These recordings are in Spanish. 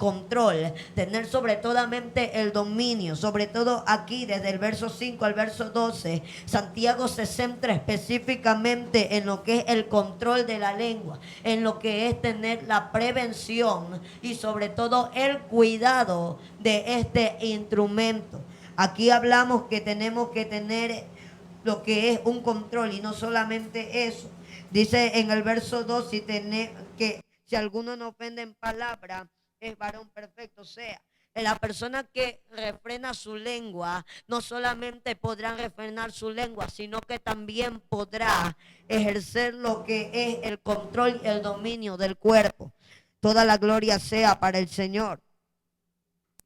control, tener sobre toda mente el dominio. Sobre todo aquí, desde el verso 5 al verso 12, Santiago se centra específicamente en lo que es el control de la lengua, en lo que es tener la prevención y sobre todo el cuidado de este instrumento. Aquí hablamos que tenemos que tener lo que es un control y no solamente eso. Dice en el verso 2, que si alguno no ofende en palabra, es varón perfecto. O sea, la persona que refrena su lengua, no solamente podrá refrenar su lengua, sino que también podrá ejercer lo que es el control y el dominio del cuerpo. Toda la gloria sea para el Señor.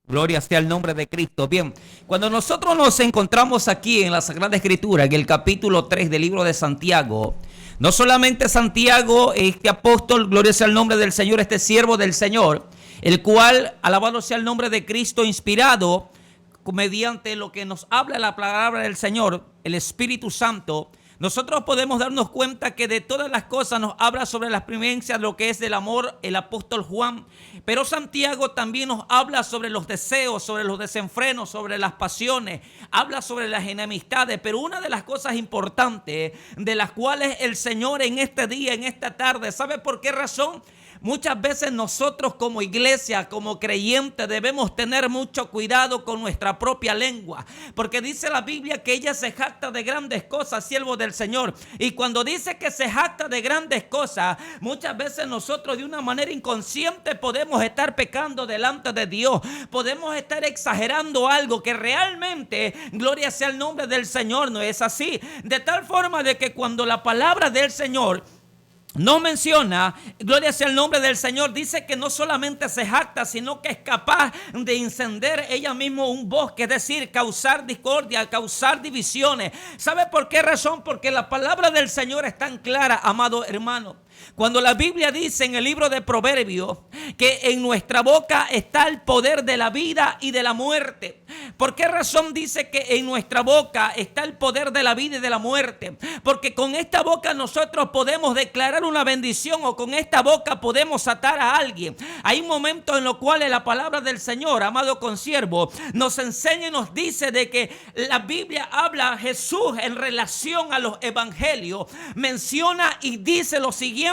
Gloria sea el nombre de Cristo. Bien, cuando nosotros nos encontramos aquí en la Sagrada Escritura, en el capítulo 3 del libro de Santiago, no solamente Santiago, este apóstol, gloria sea el nombre del Señor, este siervo del Señor, el cual, alabado sea el nombre de Cristo, inspirado mediante lo que nos habla la palabra del Señor, el Espíritu Santo, nosotros podemos darnos cuenta que de todas las cosas nos habla sobre las primencias, lo que es del amor, el apóstol Juan. Pero Santiago también nos habla sobre los deseos, sobre los desenfrenos, sobre las pasiones, habla sobre las enemistades. Pero una de las cosas importantes de las cuales el Señor en este día, en esta tarde, ¿sabe por qué razón? Muchas veces nosotros como iglesia, como creyentes, debemos tener mucho cuidado con nuestra propia lengua, porque dice la Biblia que ella se jacta de grandes cosas, siervo del Señor. Y cuando dice que se jacta de grandes cosas, muchas veces nosotros de una manera inconsciente podemos estar pecando delante de Dios, podemos estar exagerando algo que realmente, gloria sea el nombre del Señor, no es así. De tal forma de que cuando la palabra del Señor no menciona, gloria sea el nombre del Señor, dice que no solamente se jacta, sino que es capaz de encender ella misma un bosque, es decir, causar discordia, causar divisiones. ¿Sabe por qué razón? Porque la palabra del Señor es tan clara, amado hermano. Cuando la Biblia dice en el libro de Proverbios que en nuestra boca está el poder de la vida y de la muerte. ¿Por qué razón dice que en nuestra boca está el poder de la vida y de la muerte? Porque con esta boca nosotros podemos declarar una bendición, o con esta boca podemos atar a alguien. Hay momentos en los cuales la palabra del Señor, amado consiervo, nos enseña y nos dice de que la Biblia habla a Jesús en relación a los evangelios, menciona y dice lo siguiente,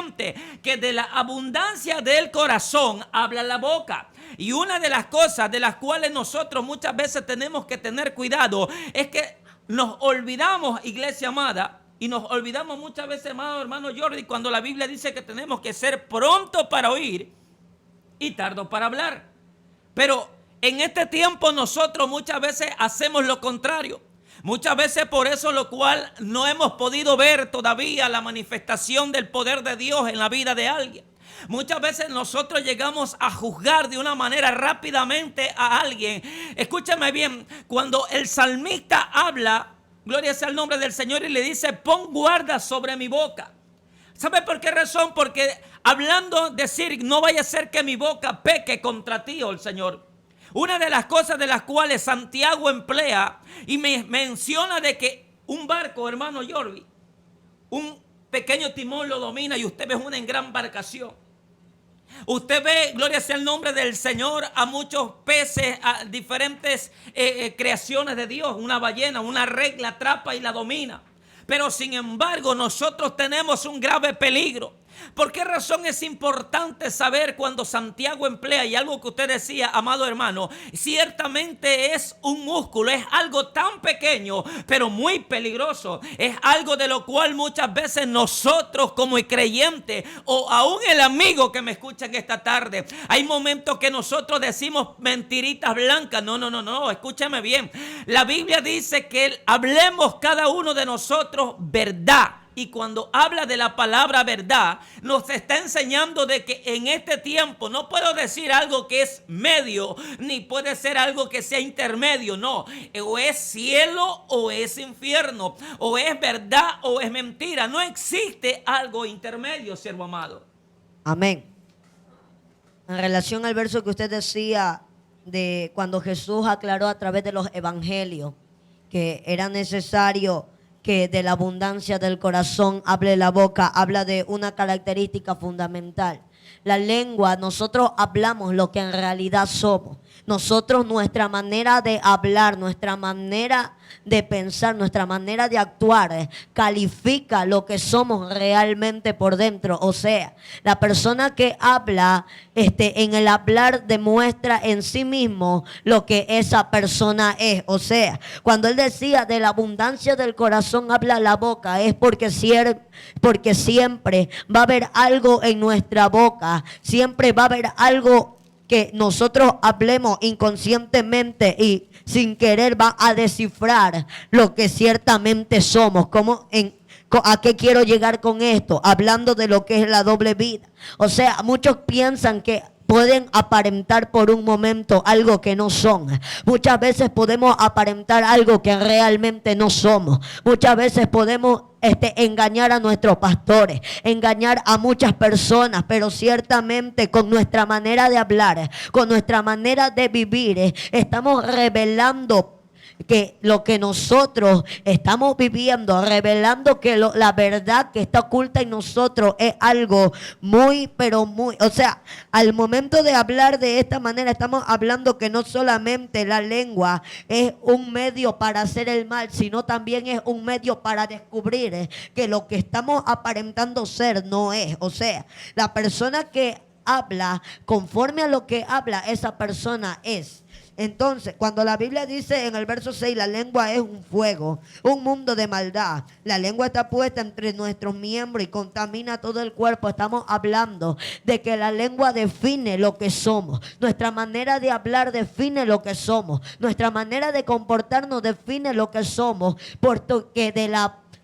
que de la abundancia del corazón habla la boca. Y una de las cosas de las cuales nosotros muchas veces tenemos que tener cuidado es que nos olvidamos, iglesia amada, y nos olvidamos muchas veces, hermano Jordi, cuando la Biblia dice que tenemos que ser pronto para oír y tardo para hablar. Pero en este tiempo nosotros muchas veces hacemos lo contrario. Muchas veces por eso lo cual no hemos podido ver todavía la manifestación del poder de Dios en la vida de alguien. Muchas veces nosotros llegamos a juzgar de una manera rápidamente a alguien. Escúchame bien, cuando el salmista habla, gloria sea el nombre del Señor, y le dice, pon guarda sobre mi boca. ¿Sabe por qué razón? Porque hablando, decir, no vaya a ser que mi boca peque contra ti, oh el Señor. Una de las cosas de las cuales Santiago emplea y me menciona de que un barco, hermano Jordi, un pequeño timón lo domina y usted ve una gran embarcación. Usted ve, gloria sea el nombre del Señor, a muchos peces, a diferentes creaciones de Dios. Una ballena, una red la atrapa y la domina. Pero sin embargo nosotros tenemos un grave peligro. ¿Por qué razón es importante saber cuando Santiago emplea, y algo que usted decía, amado hermano, ciertamente es un músculo, es algo tan pequeño, pero muy peligroso? Es algo de lo cual muchas veces nosotros como creyentes, o aún el amigo que me escucha en esta tarde, hay momentos que nosotros decimos mentiritas blancas. No, escúchame bien. La Biblia dice que hablemos cada uno de nosotros verdad. Y cuando habla de la palabra verdad, nos está enseñando de que en este tiempo no puedo decir algo que es medio, ni puede ser algo que sea intermedio. No, o es cielo o es infierno, o es verdad o es mentira. No existe algo intermedio, siervo amado. Amén. En relación al verso que usted decía de cuando Jesús aclaró a través de los evangelios que era necesario que de la abundancia del corazón hable la boca, habla de una característica fundamental. La lengua, nosotros hablamos lo que en realidad somos. Nosotros, nuestra manera de hablar, nuestra manera de pensar, nuestra manera de actuar, califica lo que somos realmente por dentro. O sea, la persona que habla, en el hablar demuestra en sí mismo lo que esa persona es. O sea, cuando él decía de la abundancia del corazón habla la boca, es porque siempre va a haber algo en nuestra boca, siempre va a haber algo que nosotros hablemos inconscientemente y sin querer va a descifrar lo que ciertamente somos. ¿A qué quiero llegar con esto? Hablando de lo que es la doble vida. O sea, muchos piensan que pueden aparentar por un momento algo que no son. Muchas veces podemos aparentar algo que realmente no somos. Muchas veces podemos engañar a nuestros pastores, engañar a muchas personas, pero ciertamente con nuestra manera de hablar, con nuestra manera de vivir, estamos revelando que lo que nosotros estamos viviendo, revelando que la verdad que está oculta en nosotros es algo muy, pero muy, o sea, al momento de hablar de esta manera, estamos hablando que no solamente la lengua es un medio para hacer el mal, sino también es un medio para descubrir que lo que estamos aparentando ser no es. O sea, la persona que habla, conforme a lo que habla, esa persona es. Entonces, cuando la Biblia dice en el verso 6, la lengua es un fuego, un mundo de maldad. La lengua está puesta entre nuestros miembros y contamina todo el cuerpo. Estamos hablando de que la lengua define lo que somos. Nuestra manera de hablar define lo que somos. Nuestra manera de comportarnos define lo que somos. Porque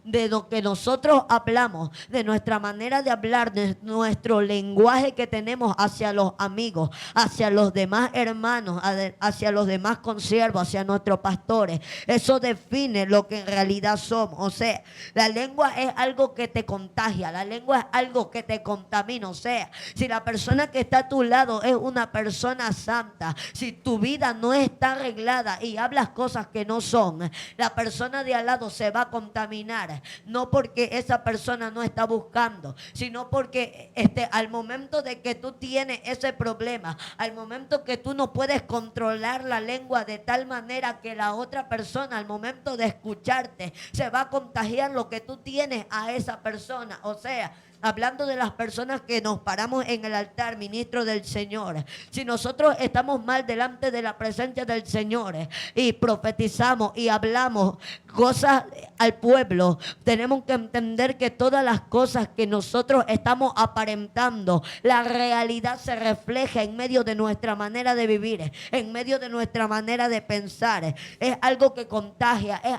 de lo que nosotros hablamos, de nuestra manera de hablar, de nuestro lenguaje que tenemos hacia los amigos, hacia los demás hermanos, hacia los demás consiervos, hacia nuestros pastores, eso define lo que en realidad somos. O sea, la lengua es algo que te contagia, la lengua es algo que te contamina. O sea, si la persona que está a tu lado es una persona santa, si tu vida no está arreglada y hablas cosas que no son, la persona de al lado se va a contaminar. No porque esa persona no está buscando, sino porque al momento de que tú tienes ese problema, al momento que tú no puedes controlar la lengua de tal manera que la otra persona al momento de escucharte se va a contagiar lo que tú tienes a esa persona. O sea, hablando de las personas que nos paramos en el altar, ministro del Señor, si nosotros estamos mal delante de la presencia del Señor y profetizamos y hablamos cosas al pueblo, tenemos que entender que todas las cosas que nosotros estamos aparentando, la realidad se refleja en medio de nuestra manera de vivir, en medio de nuestra manera de pensar. Es algo que contagia, es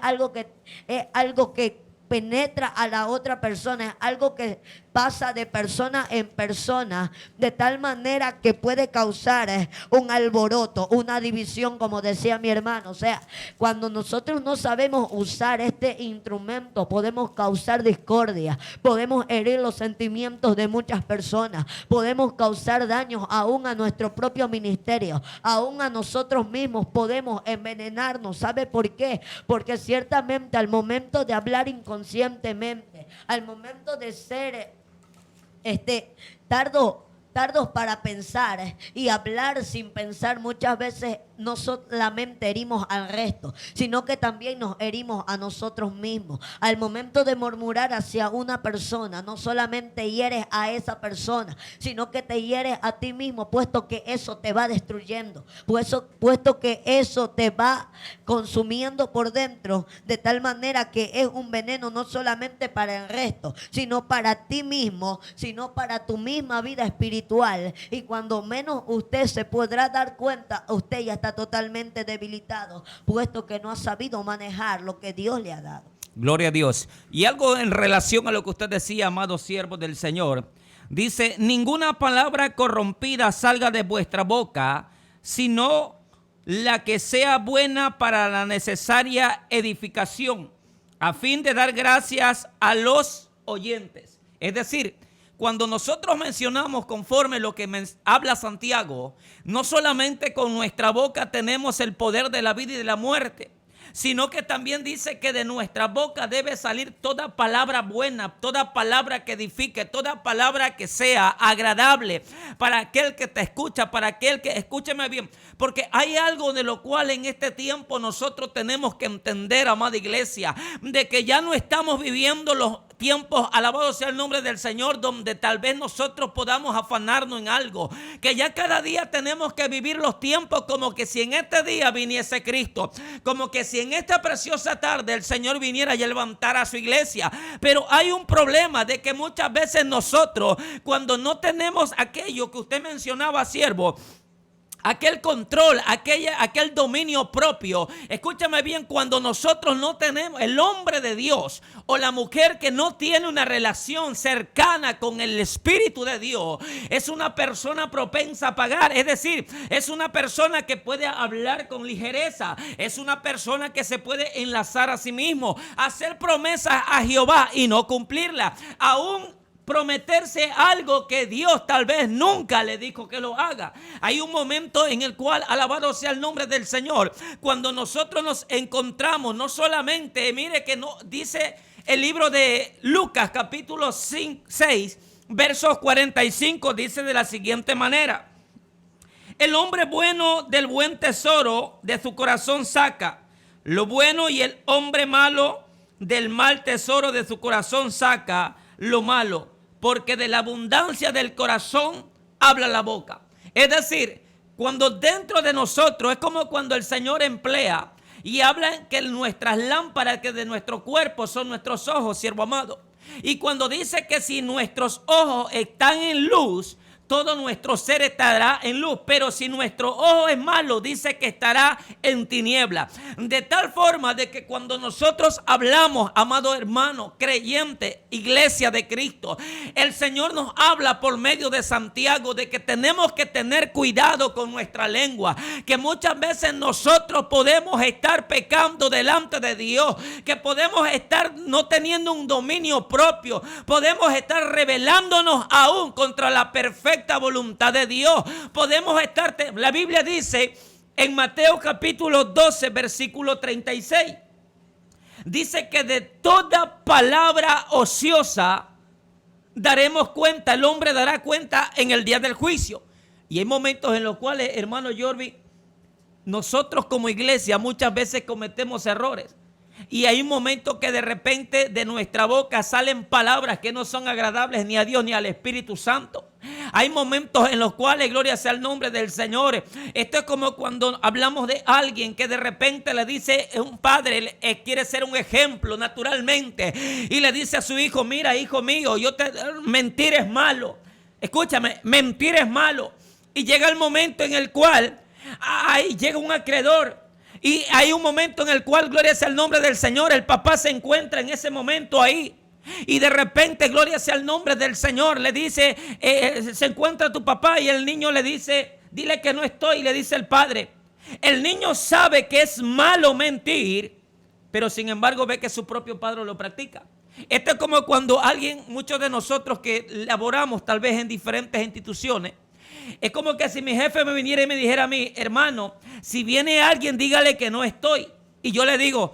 algo que penetra a la otra persona, es algo que pasa de persona en persona, de tal manera que puede causar un alboroto, una división, como decía mi hermano. O sea, cuando nosotros no sabemos usar este instrumento, podemos causar discordia, podemos herir los sentimientos de muchas personas, podemos causar daños aún a nuestro propio ministerio, aún a nosotros mismos podemos envenenarnos. ¿Sabe por qué? Porque ciertamente al momento de hablar inconscientemente, al momento de ser tardos para pensar y hablar sin pensar, muchas veces no solamente herimos al resto, sino que también nos herimos a nosotros mismos. Al momento de murmurar hacia una persona, no solamente hieres a esa persona, sino que te hieres a ti mismo, puesto que eso te va destruyendo, puesto que eso te va consumiendo por dentro, de tal manera que es un veneno no solamente para el resto, sino para ti mismo, sino para tu misma vida espiritual. Y cuando menos usted se podrá dar cuenta, usted ya está totalmente debilitado, puesto que no ha sabido manejar lo que Dios le ha dado. Gloria a Dios. Y algo en relación a lo que usted decía, amados siervos del Señor, dice: ninguna palabra corrompida salga de vuestra boca, sino la que sea buena para la necesaria edificación, a fin de dar gracias a los oyentes. Es decir, cuando nosotros mencionamos conforme lo que habla Santiago, no solamente con nuestra boca tenemos el poder de la vida y de la muerte. sino que también dice que de nuestra boca debe salir toda palabra buena, toda palabra que edifique, toda palabra que sea agradable para aquel que te escucha, para aquel que, escúcheme bien, porque hay algo de lo cual en este tiempo nosotros tenemos que entender, amada iglesia, de que ya no estamos viviendo los tiempos, alabado sea el nombre del Señor, donde tal vez nosotros podamos afanarnos en algo, que ya cada día tenemos que vivir los tiempos como que si en este día viniese Cristo, como que si en esta preciosa tarde el Señor viniera y levantara a su iglesia. Pero hay un problema de que muchas veces nosotros, cuando no tenemos aquello que usted mencionaba, siervo, aquel control, aquel dominio propio. Escúchame bien, cuando nosotros no tenemos, el hombre de Dios o la mujer que no tiene una relación cercana con el Espíritu de Dios, es una persona propensa a pagar. Es decir, es una persona que puede hablar con ligereza, es una persona que se puede enlazar a sí mismo, hacer promesas a Jehová y no cumplirla, aún prometerse algo que Dios tal vez nunca le dijo que lo haga. Hay un momento en el cual, alabado sea el nombre del Señor, cuando nosotros nos encontramos, no solamente, mire que no dice el libro de Lucas capítulo 6, versos 45, dice de la siguiente manera: el hombre bueno del buen tesoro de su corazón saca lo bueno, y el hombre malo del mal tesoro de su corazón saca lo malo, porque de la abundancia del corazón habla la boca. Es decir, cuando dentro de nosotros, es como cuando el Señor emplea y habla que nuestras lámparas, que de nuestro cuerpo son nuestros ojos, siervo amado. Y cuando dice que si nuestros ojos están en luz, todo nuestro ser estará en luz, pero si nuestro ojo es malo, dice que estará en tiniebla. De tal forma de que cuando nosotros hablamos, amado hermano, creyente, iglesia de Cristo, el Señor nos habla por medio de Santiago de que tenemos que tener cuidado con nuestra lengua, que muchas veces nosotros podemos estar pecando delante de Dios, que podemos estar no teniendo un dominio propio, podemos estar rebelándonos aún contra la perfecta voluntad de Dios. Podemos estar, la Biblia dice en Mateo capítulo 12 versículo 36, dice que de toda palabra ociosa daremos cuenta, el hombre dará cuenta en el día del juicio. Y hay momentos en los cuales, hermano Jorvi, nosotros como iglesia muchas veces cometemos errores. Y hay un momento que de repente de nuestra boca salen palabras que no son agradables ni a Dios ni al Espíritu Santo. Hay momentos en los cuales, gloria sea el nombre del Señor, esto es como cuando hablamos de alguien que de repente le dice, un padre quiere ser un ejemplo naturalmente, y le dice a su hijo: mira, hijo mío, mentir es malo. Escúchame, mentir es malo. Y llega el momento en el cual ahí llega un acreedor. Y hay un momento en el cual, gloria sea el nombre del Señor, el papá se encuentra en ese momento ahí. Y de repente, gloria sea el nombre del Señor, le dice, se encuentra tu papá, y el niño le dice: dile que no estoy. Y le dice el padre. El niño sabe que es malo mentir, pero sin embargo ve que su propio padre lo practica. Esto es como cuando muchos de nosotros que laboramos tal vez en diferentes instituciones, es como que si mi jefe me viniera y me dijera a mí: hermano, si viene alguien, dígale que no estoy. Y yo le digo: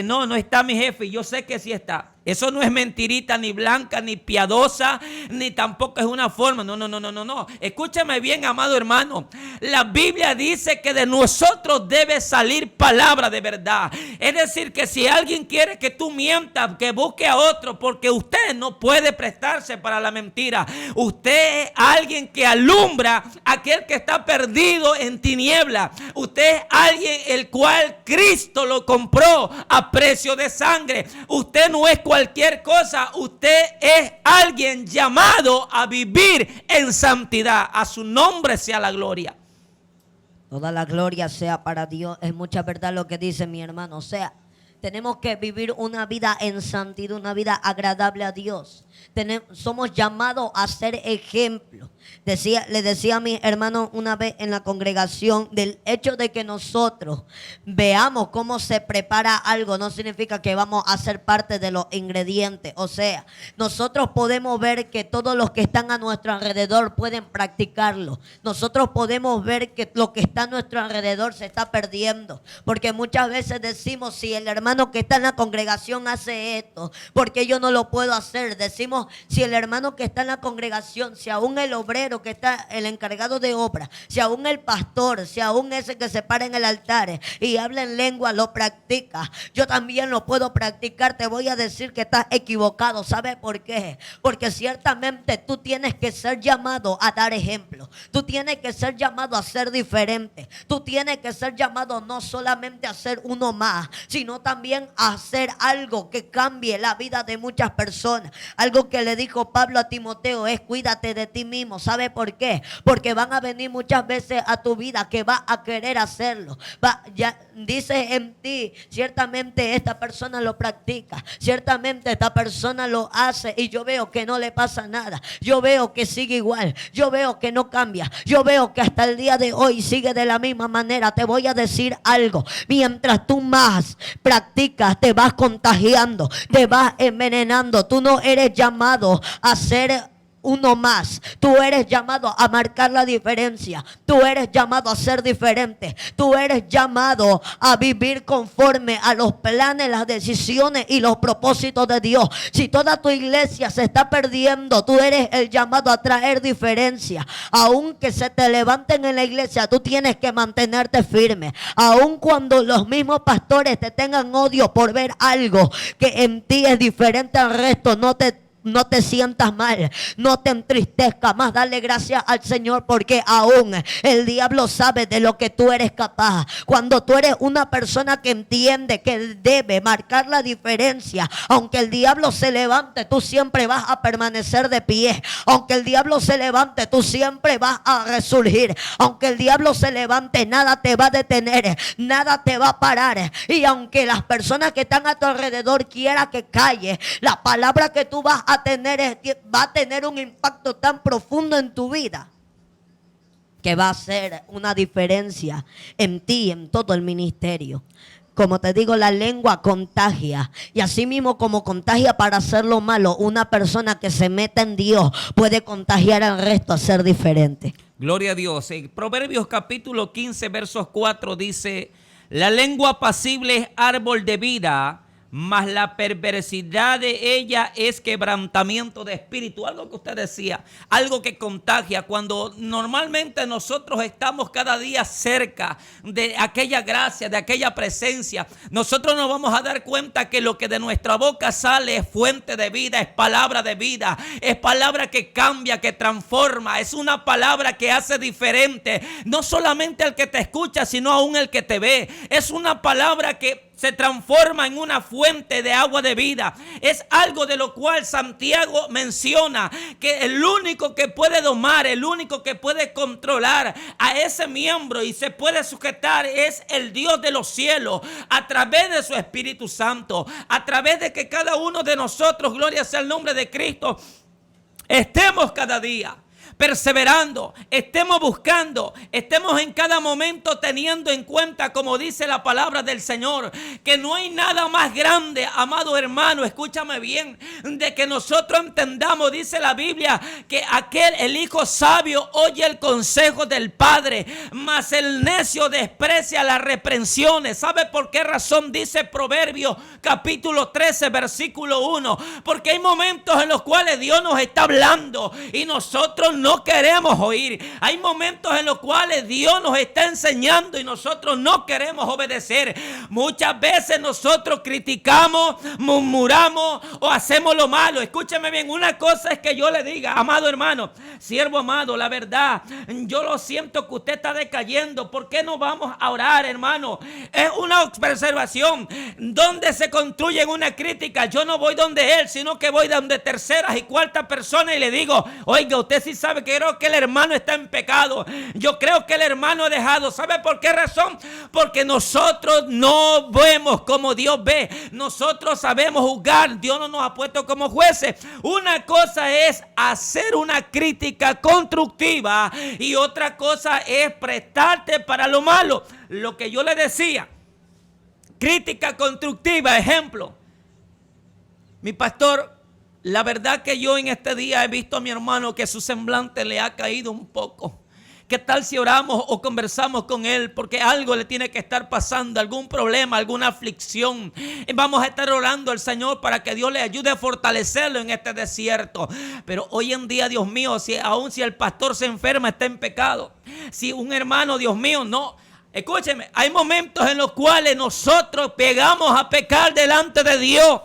no está mi jefe, y yo sé que sí está. Eso no es mentirita ni blanca, ni piadosa, ni tampoco es una forma. No. Escúchame bien, amado hermano. La Biblia dice que de nosotros debe salir palabra de verdad. Es decir, que si alguien quiere que tú mientas, que busque a otro, porque usted no puede prestarse para la mentira. Usted es alguien que alumbra a aquel que está perdido en tiniebla. Usted es alguien el cual Cristo lo compró a precio de sangre. Usted no es cualquier cosa, usted es alguien llamado a vivir en santidad. A su nombre sea la gloria. Toda la gloria sea para Dios. Es mucha verdad lo que dice mi hermano. O sea, Tenemos que vivir una vida en santidad, una vida agradable a Dios. Somos llamados a ser ejemplo. Le decía a mi hermano una vez en la congregación, del hecho de que nosotros veamos cómo se prepara algo no significa que vamos a ser parte de los ingredientes. O sea, nosotros podemos ver que todos los que están a nuestro alrededor pueden practicarlo. Nosotros podemos ver que lo que está a nuestro alrededor se está perdiendo, porque muchas veces decimos, si el hermano que está en la congregación hace esto, ¿por qué yo no lo puedo hacer? Decimos, si el hermano que está en la congregación, si aún el obrero que está, el encargado de obra, si aún el pastor, si aún ese que se para en el altar y habla en lengua lo practica, yo también lo puedo practicar. Te voy a decir que estás equivocado. ¿Sabes por qué? Porque ciertamente tú tienes que ser llamado a dar ejemplo. Tú tienes que ser llamado a ser diferente. Tú tienes que ser llamado no solamente a ser uno más, sino también a hacer algo que cambie la vida de muchas personas. Algo que le dijo Pablo a Timoteo es: cuídate de ti mismo. ¿Sabe por qué? Porque van a venir muchas veces a tu vida que va a querer hacerlo. Dice en ti, ciertamente esta persona lo practica, ciertamente esta persona lo hace y yo veo que no le pasa nada. Yo veo que sigue igual, yo veo que no cambia, yo veo que hasta el día de hoy sigue de la misma manera. Te voy a decir algo: mientras tú más practicas, te vas contagiando, te vas envenenando. Tú no eres llamado a ser uno más. Tú eres llamado a marcar la diferencia. Tú eres llamado a ser diferente. Tú eres llamado a vivir conforme a los planes, las decisiones y los propósitos de Dios. Si toda tu iglesia se está perdiendo, tú eres el llamado a traer diferencia. Aunque se te levanten en la iglesia, tú tienes que mantenerte firme. Aun cuando los mismos pastores te tengan odio por ver algo que en ti es diferente al resto, no te sientas mal, no te entristezcas, más dale gracias al Señor, porque aún el diablo sabe de lo que tú eres capaz. Cuando tú eres una persona que entiende que debe marcar la diferencia, aunque el diablo se levante, tú siempre vas a permanecer de pie. Aunque el diablo se levante, tú siempre vas a resurgir. Aunque el diablo se levante, nada te va a detener, nada te va a parar. Y aunque las personas que están a tu alrededor quieran que calles, la palabra que tú vas a tener va a tener un impacto tan profundo en tu vida que va a hacer una diferencia en ti y en todo el ministerio. Como te digo, la lengua contagia, y así mismo como contagia para hacer lo malo, una persona que se meta en Dios puede contagiar al resto a ser diferente. Gloria a Dios. En Proverbios capítulo 15 versos 4 dice: la lengua apacible es árbol de vida, mas la perversidad de ella es quebrantamiento de espíritu. Algo que usted decía, algo que contagia. Cuando normalmente nosotros estamos cada día cerca de aquella gracia, de aquella presencia, nosotros nos vamos a dar cuenta que lo que de nuestra boca sale es fuente de vida, es palabra de vida, es palabra que cambia, que transforma, es una palabra que hace diferente, no solamente al que te escucha, sino aún el que te ve. Es una palabra que se transforma en una fuente de agua de vida. Es algo de lo cual Santiago menciona que el único que puede domar, el único que puede controlar a ese miembro y se puede sujetar es el Dios de los cielos, a través de su Espíritu Santo, a través de que cada uno de nosotros, gloria sea el nombre de Cristo, estemos cada día perseverando, estemos buscando, estemos en cada momento teniendo en cuenta, como dice la palabra del Señor, que no hay nada más grande, amado hermano, escúchame bien, de que nosotros entendamos, dice la Biblia, que el hijo sabio oye el consejo del padre, mas el necio desprecia las reprensiones. ¿Sabe por qué razón? Dice Proverbios capítulo 13 versículo 1, porque hay momentos en los cuales Dios nos está hablando y nosotros no queremos oír. Hay momentos en los cuales Dios nos está enseñando y nosotros no queremos obedecer. Muchas veces nosotros criticamos, murmuramos o hacemos lo malo. Escúcheme bien, una cosa es que yo le diga: amado hermano, siervo amado, la verdad, yo lo siento que usted está decayendo. ¿Por qué no vamos a orar, hermano? Es una observación donde se construye una crítica. Yo no voy donde él, sino que voy donde terceras y cuartas personas y le digo: oiga, usted sí sabe ¿sabe qué? Creo que el hermano está en pecado. Yo creo que el hermano ha dejado. ¿Sabe por qué razón? Porque nosotros no vemos como Dios ve. Nosotros sabemos juzgar. Dios no nos ha puesto como jueces. Una cosa es hacer una crítica constructiva y otra cosa es prestarte para lo malo. Lo que yo le decía, crítica constructiva, ejemplo. Mi pastor, la verdad que yo en este día he visto a mi hermano que su semblante le ha caído un poco. ¿Qué tal si oramos o conversamos con él? Porque algo le tiene que estar pasando, algún problema, alguna aflicción. Y vamos a estar orando al Señor para que Dios le ayude a fortalecerlo en este desierto. Pero hoy en día, Dios mío, aun si el pastor se enferma, está en pecado. Si un hermano, Dios mío, no. Escúcheme, hay momentos en los cuales nosotros pegamos a pecar delante de Dios.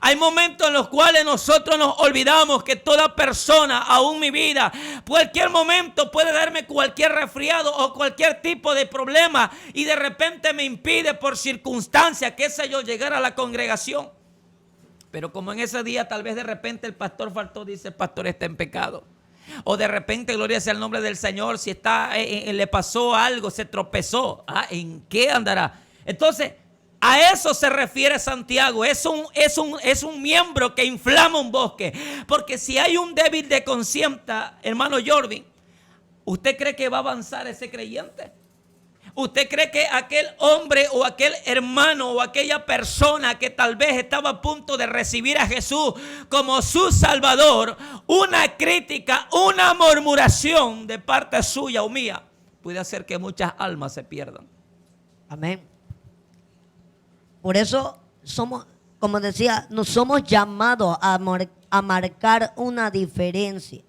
Hay momentos en los cuales nosotros nos olvidamos que toda persona, aún mi vida, cualquier momento puede darme cualquier resfriado o cualquier tipo de problema y de repente me impide por circunstancia, qué sé yo, llegar a la congregación. Pero como en ese día tal vez de repente el pastor faltó, dice el pastor está en pecado. O de repente, gloria sea el nombre del Señor, si le pasó algo, se tropezó. ¿En qué andará? Entonces, a eso se refiere Santiago. Es un miembro que inflama un bosque. Porque si hay un débil de conciencia, hermano Jordi, ¿usted cree que va a avanzar ese creyente? ¿Usted cree que aquel hombre o aquel hermano o aquella persona que tal vez estaba a punto de recibir a Jesús como su Salvador, una crítica, una murmuración de parte suya o mía, puede hacer que muchas almas se pierdan? Amén. Por eso somos, como decía, nos somos llamados a marcar una diferencia.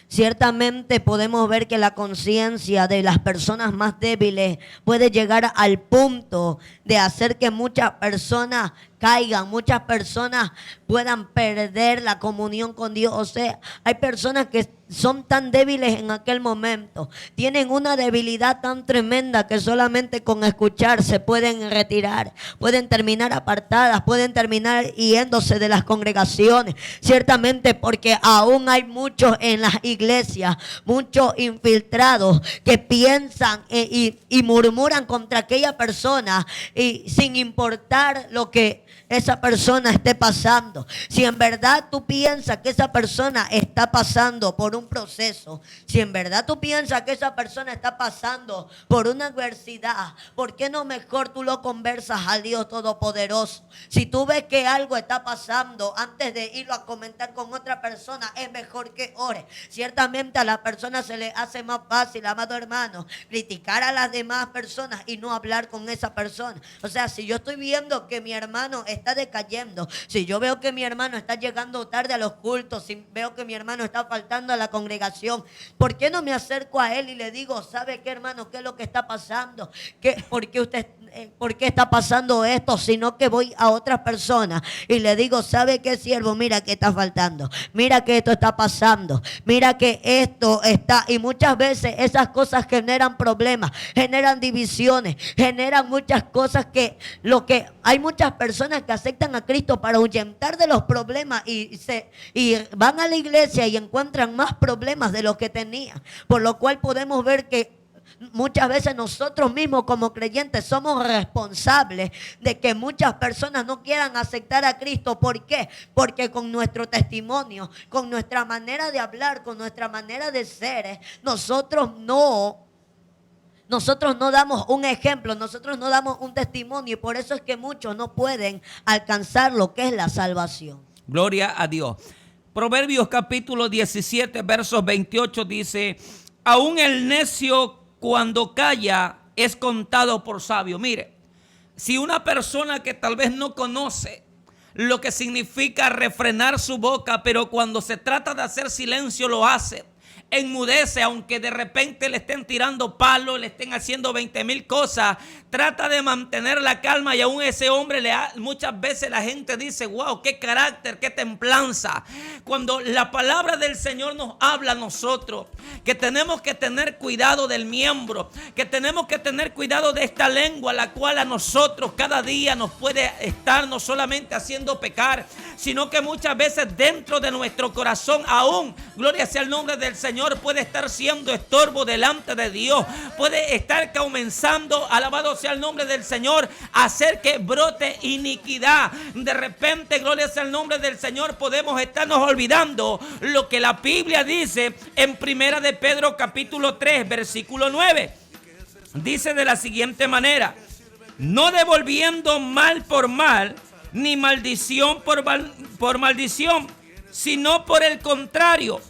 Ciertamente podemos ver que la conciencia de las personas más débiles puede llegar al punto de hacer que muchas personas caigan, muchas personas puedan perder la comunión con Dios. O sea, hay personas que son tan débiles en aquel momento, tienen una debilidad tan tremenda que solamente con escuchar se pueden retirar, pueden terminar apartadas, pueden terminar yéndose de las congregaciones. Ciertamente porque aún hay muchos en las iglesias, muchos infiltrados que piensan y murmuran contra aquella persona y sin importar lo que esa persona esté pasando. Si en verdad tú piensas que esa persona está pasando por un proceso, si en verdad tú piensas que esa persona está pasando por una adversidad, ¿por qué no mejor tú lo conversas al Dios Todopoderoso? Si tú ves que algo está pasando, antes de irlo a comentar con otra persona, es mejor que ores. Ciertamente a la persona se le hace más fácil, amado hermano, criticar a las demás personas y no hablar con esa persona. O sea, si yo estoy viendo que mi hermano está decayendo, si yo veo que mi hermano está llegando tarde a los cultos, si veo que mi hermano está faltando a la congregación, ¿por qué no me acerco a él y le digo, ¿sabe qué, hermano? ¿Qué es lo que está pasando? ¿Por qué está pasando esto? Sino que voy a otras personas y le digo, ¿sabe qué, siervo? Mira que está faltando, mira que esto está pasando, mira que esto está, y muchas veces esas cosas generan problemas, generan divisiones, generan muchas cosas que hay muchas personas que aceptan a Cristo para ahuyentar de los problemas y van a la iglesia y encuentran más problemas de los que tenían, por lo cual podemos ver que muchas veces nosotros mismos como creyentes somos responsables de que muchas personas no quieran aceptar a Cristo. ¿Por qué? Porque con nuestro testimonio, con nuestra manera de hablar, con nuestra manera de ser, nosotros no damos un ejemplo, nosotros no damos un testimonio, y por eso es que muchos no pueden alcanzar lo que es la salvación. Gloria a Dios. Proverbios capítulo 17, versos 28 dice, aún el necio cuando calla es contado por sabio. Mire, si una persona que tal vez no conoce lo que significa refrenar su boca, pero cuando se trata de hacer silencio lo hace, enmudece, aunque de repente le estén tirando palos, le estén haciendo 20,000 cosas, trata de mantener la calma, y aún ese hombre muchas veces la gente dice, wow, qué carácter, qué templanza. Cuando la palabra del Señor nos habla a nosotros que tenemos que tener cuidado del miembro, que tenemos que tener cuidado de esta lengua, la cual a nosotros cada día nos puede estar no solamente haciendo pecar, sino que muchas veces dentro de nuestro corazón aún, gloria sea el nombre del Señor, Señor, puede estar siendo estorbo delante de Dios. Puede estar comenzando, alabado sea el nombre del Señor, a hacer que brote iniquidad. De repente, gloria sea el nombre del Señor, podemos estarnos olvidando lo que la Biblia dice en Primera de Pedro capítulo 3, versículo 9. Dice de la siguiente manera: no devolviendo mal por mal, ni maldición por maldición, sino por el contrario,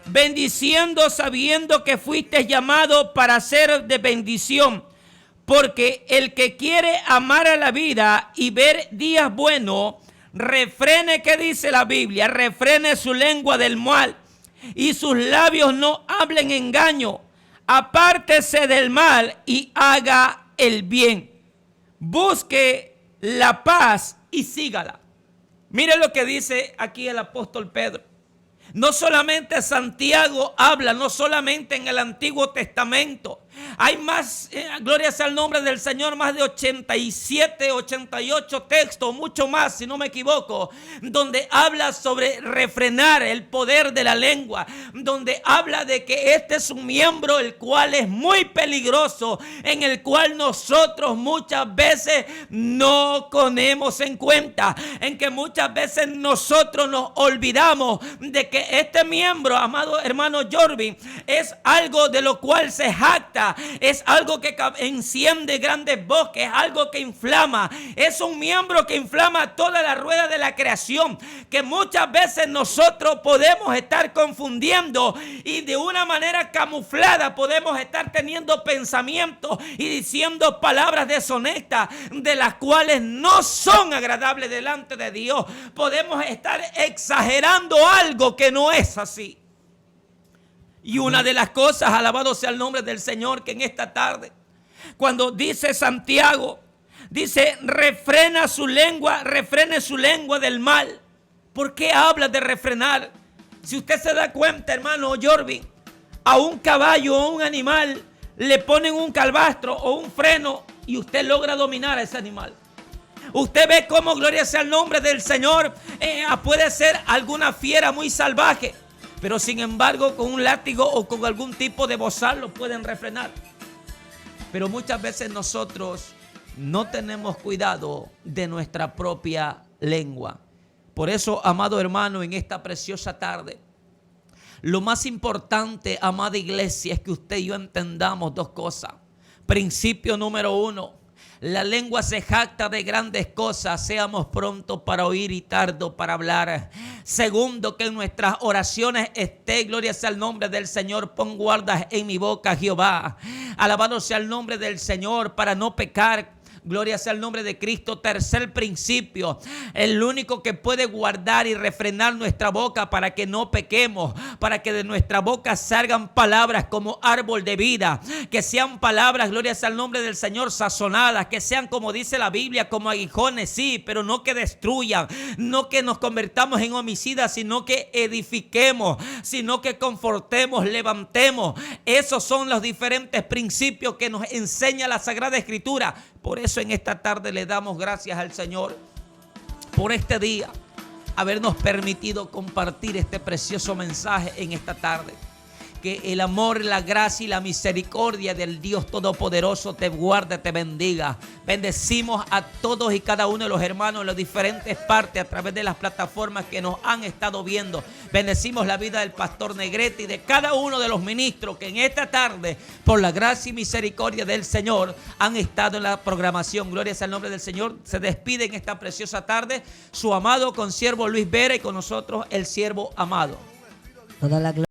bendiciendo sabiendo que fuiste llamado para ser de bendición. Porque el que quiere amar a la vida y ver días buenos, refrene, ¿qué dice la Biblia? Refrene su lengua del mal y sus labios no hablen engaño. Apártese del mal y haga el bien. Busque la paz y sígala. Mire lo que dice aquí el apóstol Pedro. No solamente Santiago habla, no solamente en el Antiguo Testamento. Hay más, gloria sea el nombre del Señor, más de 87, 88 textos, mucho más si no me equivoco, donde habla sobre refrenar el poder de la lengua, donde habla de que este es un miembro el cual es muy peligroso, en el cual nosotros muchas veces no ponemos en cuenta, en que muchas veces nosotros nos olvidamos de que este miembro, amado hermano Jorvin, es algo de lo cual se jacta. Es algo que enciende grandes bosques, es algo que inflama, es un miembro que inflama toda la rueda de la creación, que muchas veces nosotros podemos estar confundiendo y de una manera camuflada podemos estar teniendo pensamientos y diciendo palabras deshonestas de las cuales no son agradables delante de Dios. Podemos estar exagerando algo que no es así. Y una de las cosas, alabado sea el nombre del Señor, que en esta tarde, cuando dice Santiago, dice, refrene su lengua del mal. ¿Por qué habla de refrenar? Si usted se da cuenta, hermano Jorvin, a un caballo o un animal le ponen un calvastro o un freno y usted logra dominar a ese animal. Usted ve cómo, gloria sea el nombre del Señor, puede ser alguna fiera muy salvaje, pero sin embargo con un látigo o con algún tipo de bozal lo pueden refrenar. Pero muchas veces nosotros no tenemos cuidado de nuestra propia lengua. Por eso, amado hermano, en esta preciosa tarde, lo más importante, amada iglesia, es que usted y yo entendamos dos cosas. Principio número 1. La lengua se jacta de grandes cosas, seamos prontos para oír y tardo para hablar. Segundo, que en nuestras oraciones esté, gloria sea el nombre del Señor, pon guardas en mi boca, Jehová. Alabado sea el nombre del Señor para no pecar. Gloria sea el nombre de Cristo. Tercer principio, el único que puede guardar y refrenar nuestra boca para que no pequemos, para que de nuestra boca salgan palabras como árbol de vida, que sean palabras, gloria sea el nombre del Señor, sazonadas, que sean, como dice la Biblia, como aguijones, sí, pero no que destruyan, no que nos convertamos en homicidas, sino que edifiquemos, sino que confortemos, levantemos. Esos son los diferentes principios que nos enseña la Sagrada Escritura. Por eso en esta tarde le damos gracias al Señor por este día, habernos permitido compartir este precioso mensaje en esta tarde. Que el amor, la gracia y la misericordia del Dios Todopoderoso te guarde, te bendiga. Bendecimos a todos y cada uno de los hermanos en las diferentes partes a través de las plataformas que nos han estado viendo. Bendecimos la vida del pastor Negrete y de cada uno de los ministros que en esta tarde, por la gracia y misericordia del Señor, han estado en la programación. Gloria sea el nombre del Señor. Se despide en esta preciosa tarde su amado consiervo Luis Vera y con nosotros el siervo amado. Toda la